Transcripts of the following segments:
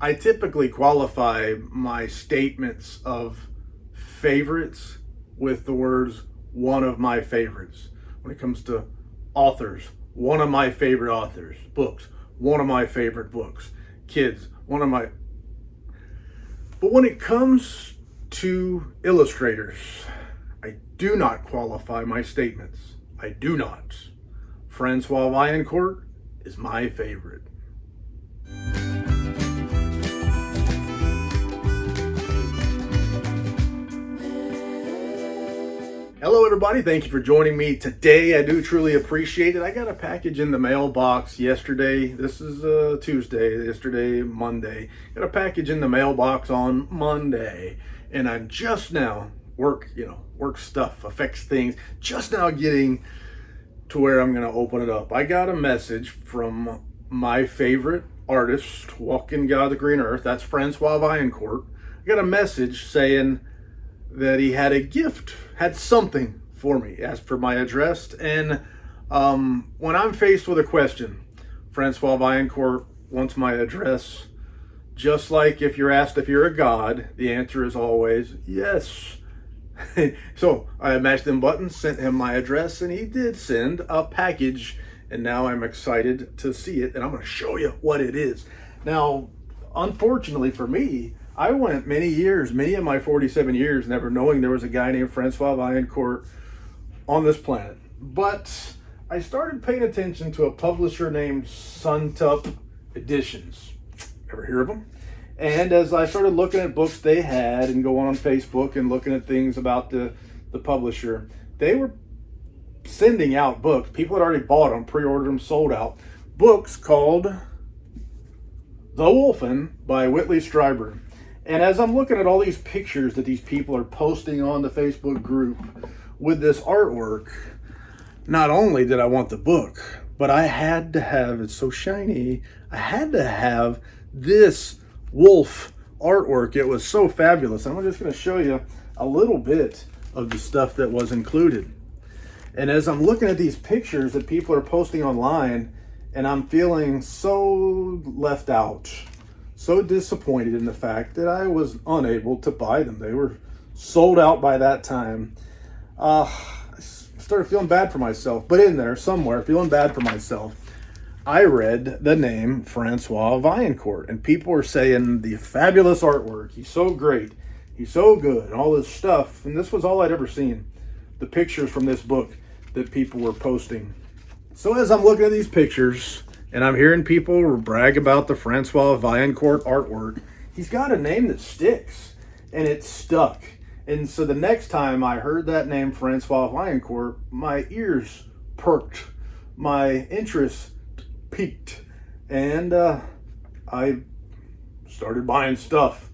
I typically qualify my statements of favorites with the words one of my favorites. When it comes to authors, one of my favorite authors, books, one of my favorite books, kids, one of my. But when it comes to illustrators, I do not qualify my statements. I do not. Francois Vaillancourt is my favorite. Hello everybody, thank you for joining me today. I do truly appreciate it. I got a package in the mailbox yesterday. This is Tuesday, yesterday, Monday. Got a package in the mailbox on Monday. And I'm just now, work stuff affects things, just now getting to where I'm gonna open it up. I got a message from my favorite artist, walking God's green earth, that's Francois Vaillancourt. I got a message saying that he had a gift, had something for me, asked for my address. And when I'm faced with a question, Francois Vaillancourt wants my address. Just like if you're asked if you're a god, the answer is always yes. So I matched them buttons, sent him my address, and he did send a package. And now I'm excited to see it, and I'm going to show you what it is. Now, unfortunately for me, I went many of my 47 years, never knowing there was a guy named Francois Vaillancourt on this planet. But I started paying attention to a publisher named Suntup Editions. Ever hear of them? And as I started looking at books they had and going on Facebook and looking at things about the publisher, they were sending out books. People had already bought them, pre-ordered them, sold out. Books called The Wolfen by Whitley Strieber. And as I'm looking at all these pictures that these people are posting on the Facebook group with this artwork, not only did I want the book, but I had to have, it's so shiny, I had to have this wolf artwork. It was so fabulous. I'm just going to show you a little bit of the stuff that was included. And as I'm looking at these pictures that people are posting online, and I'm feeling so left out, so disappointed in the fact that I was unable to buy them. They were sold out by that time. I started feeling bad for myself, but in there somewhere, feeling bad for myself, I read the name Francois Vaillancourt, and people were saying the fabulous artwork, he's so great, he's so good, and all this stuff. And this was all I'd ever seen, the pictures from this book that people were posting. So as I'm looking at these pictures, and I'm hearing people brag about the Francois Vaillancourt artwork, he's got a name that sticks, and it stuck. And so the next time I heard that name, Francois Vaillancourt, my ears perked, my interest peaked, and I started buying stuff.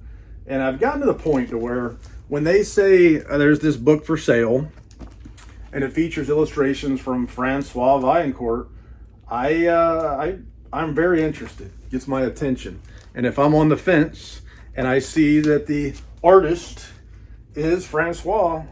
And I've gotten to the point to where when they say there's this book for sale, and it features illustrations from Francois Vaillancourt, I'm very interested. It gets my attention. And if I'm on the fence and I see that the artist is Francois,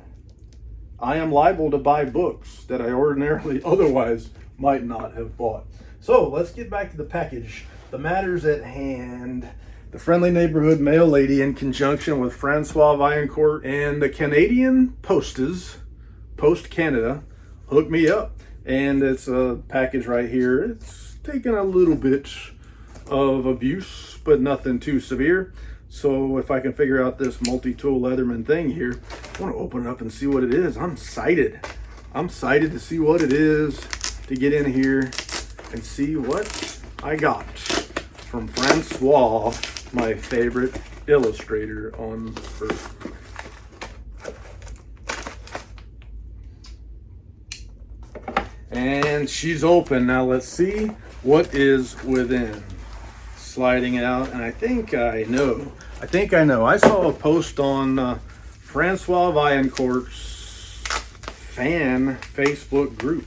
I am liable to buy books that I ordinarily otherwise might not have bought. So let's get back to the package. The matters at hand. The Friendly Neighborhood Mail Lady, in conjunction with Francois Vaillancourt and the Canadian Post Canada, hooked me up. And it's a package right here. It's taken a little bit of abuse, but nothing too severe. So if I can figure out this multi-tool Leatherman thing here, I want to open it up and see what it is. I'm excited. I'm excited to see what it is, to get in here and see what I got from Francois, my favorite illustrator on earth. And she's open. Now let's see what is within. Sliding it out, and I think I know. I saw a post on Francois Vaillancourt's fan Facebook group,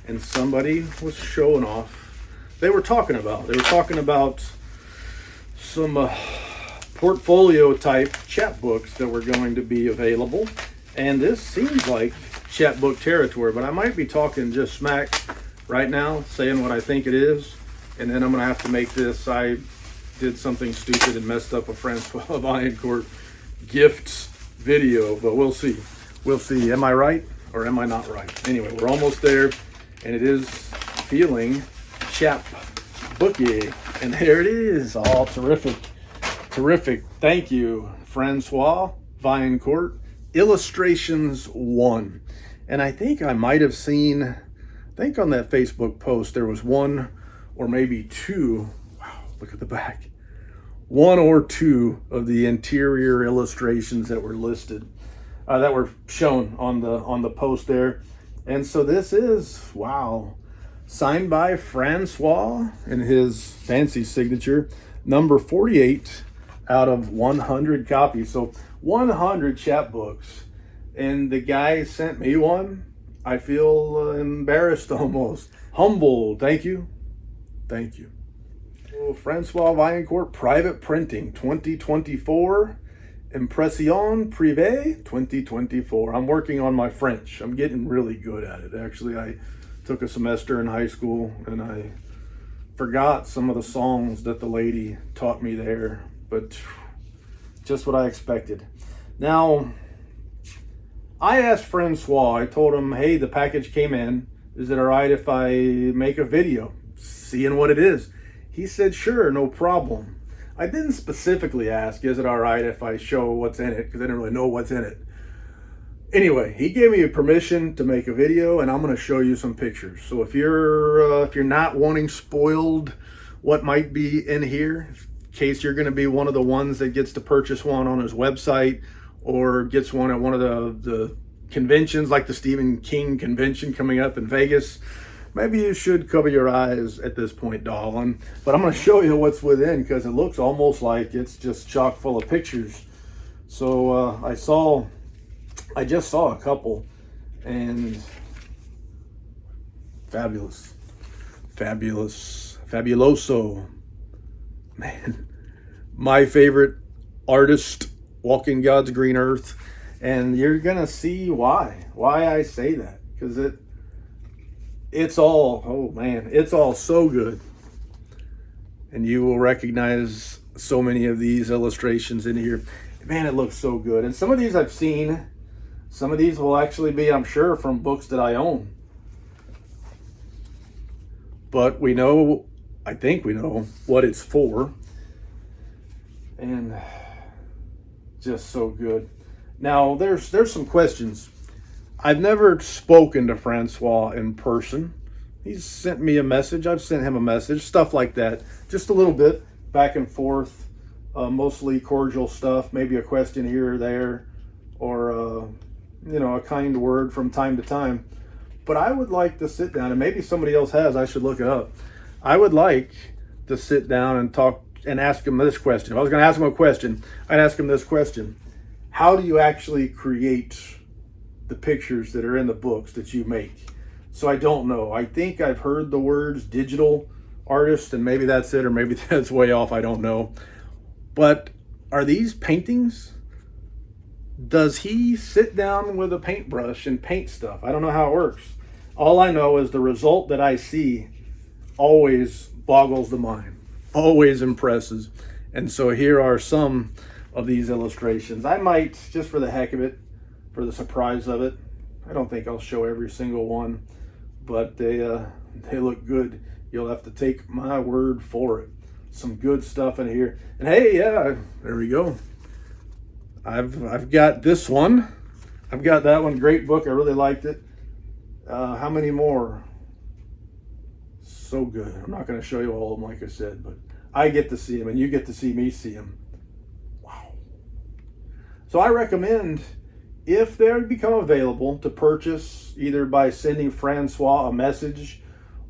and somebody was showing off. They were talking about some portfolio type chapbooks that were going to be available, and this seems like chapbook territory, but I might be talking just smack right now, saying what I think it is, and then I'm gonna have to make this. I did something stupid and messed up a Francois Vaillancourt gifts video, but we'll see. We'll see. Am I right or am I not right? Anyway, we're almost there, and it is feeling chapbooky. And there it is. All terrific. Terrific. Thank you, Francois Vaillancourt. Illustrations 1. And I think I might have seen, I think on that Facebook post, there was one or maybe two. Wow, look at the back. One or two of the interior illustrations that were listed, that were shown on the post there. And so this is, wow, signed by Francois in his fancy signature, number 48 out of 100 copies. So 100 chapbooks. And the guy sent me one. I feel embarrassed almost. Humbled. Thank you. Thank you. Oh, Francois Vaillancourt Private Printing 2024. Impression Privée 2024. I'm working on my French. I'm getting really good at it. Actually, I took a semester in high school and I forgot some of the songs that the lady taught me there, but just what I expected. Now, I asked Francois, I told him, hey, the package came in. Is it all right if I make a video seeing what it is? He said, sure, no problem. I didn't specifically ask, is it all right if I show what's in it? Because I didn't really know what's in it. Anyway, he gave me permission to make a video, and I'm going to show you some pictures. So if you're not wanting spoiled what might be in here, in case you're going to be one of the ones that gets to purchase one on his website or gets one at one of the conventions like the Stephen King convention coming up in Vegas, maybe you should cover your eyes at this point, darling. But I'm going to show you what's within because it looks almost like it's just chock full of pictures. So I just saw a couple, and fabulous, fabuloso. Man, my favorite artist walking God's green earth, and you're gonna see why I say that, because it's all, oh man, it's all so good, and you will recognize so many of these illustrations in here. Man, it looks so good. And some of these I've seen. Some of these will actually be, I'm sure, from books that I own. But we know, I think we know what it's for. And just so good. Now, there's some questions. I've never spoken to Francois in person. He's sent me a message. I've sent him a message. Stuff like that. Just a little bit back and forth. Mostly cordial stuff. Maybe a question here or there. Or a kind word from time to time. But I would like to sit down, and maybe somebody else has, I should look it up. I would like to sit down and talk and ask him this question. If I was going to ask him a question, I'd ask him this question. How do you actually create the pictures that are in the books that you make? So I don't know. I think I've heard the words digital artist, and maybe that's it, or maybe that's way off. I don't know. But are these paintings? Does he sit down with a paintbrush and paint stuff? I don't know how it works. All I know is the result that I see always boggles the mind, always impresses. And so here are some of these illustrations. I might, just for the heck of it, for the surprise of it, I don't think I'll show every single one, but they look good. You'll have to take my word for it. Some good stuff in here. And hey, yeah, there we go. I've got this one. I've got that one. Great book. I really liked it. How many more? So good. I'm not going to show you all of them, like I said, but I get to see them, and you get to see me see them. Wow. So I recommend, if they become available, to purchase either by sending Francois a message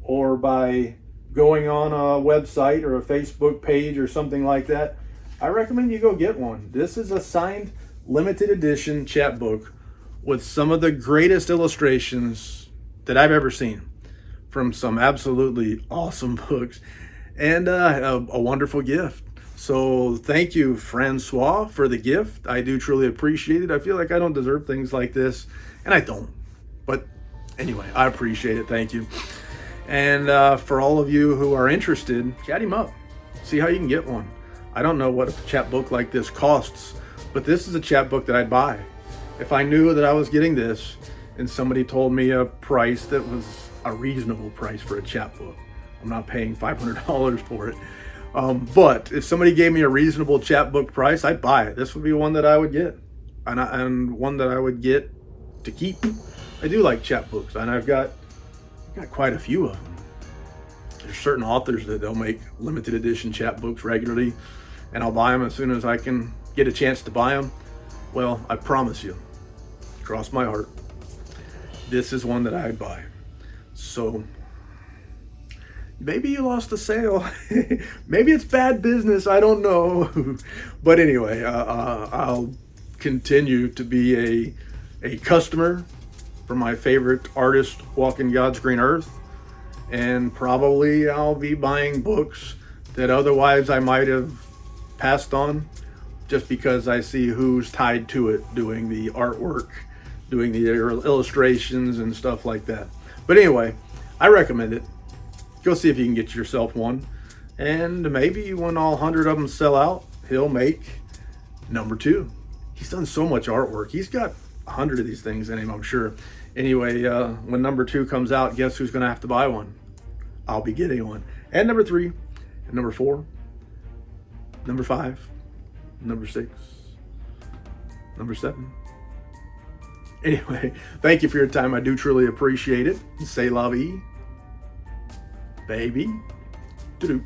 or by going on a website or a Facebook page or something like that. I recommend you go get one. This is a signed limited edition chapbook with some of the greatest illustrations that I've ever seen from some absolutely awesome books, and a wonderful gift. So thank you, Francois, for the gift. I do truly appreciate it. I feel like I don't deserve things like this, and I don't. But anyway, I appreciate it. Thank you. And for all of you who are interested, chat him up. See how you can get one. I don't know what a chapbook like this costs, but this is a chapbook that I'd buy. If I knew that I was getting this and somebody told me a price that was a reasonable price for a chapbook, I'm not paying $500 for it. But if somebody gave me a reasonable chapbook price, I'd buy it. This would be one that I would get, and one that I would get to keep. I do like chapbooks, and I've got quite a few of them. There's certain authors that they'll make limited edition chapbooks regularly, and I'll buy them as soon as I can get a chance to buy them. Well, I promise you, cross my heart, this is one that I'd buy. So maybe you lost a sale. Maybe it's bad business. I don't know. But anyway, I'll continue to be a customer for my favorite artist walking God's green earth. And probably I'll be buying books that otherwise I might have passed on just because I see who's tied to it, doing the artwork, doing the illustrations and stuff like that. But anyway, I recommend it. Go see if you can get yourself one. And maybe when all 100 of them sell out, he'll make number 2. He's done so much artwork. He's got 100 of these things in him, I'm sure. Anyway, when number 2 comes out, guess who's going to have to buy one? I'll be getting one. And number 3, and number 4, number 5, number 6, number 7. Anyway, thank you for your time. I do truly appreciate it. Say la vie, baby. Doo-doo.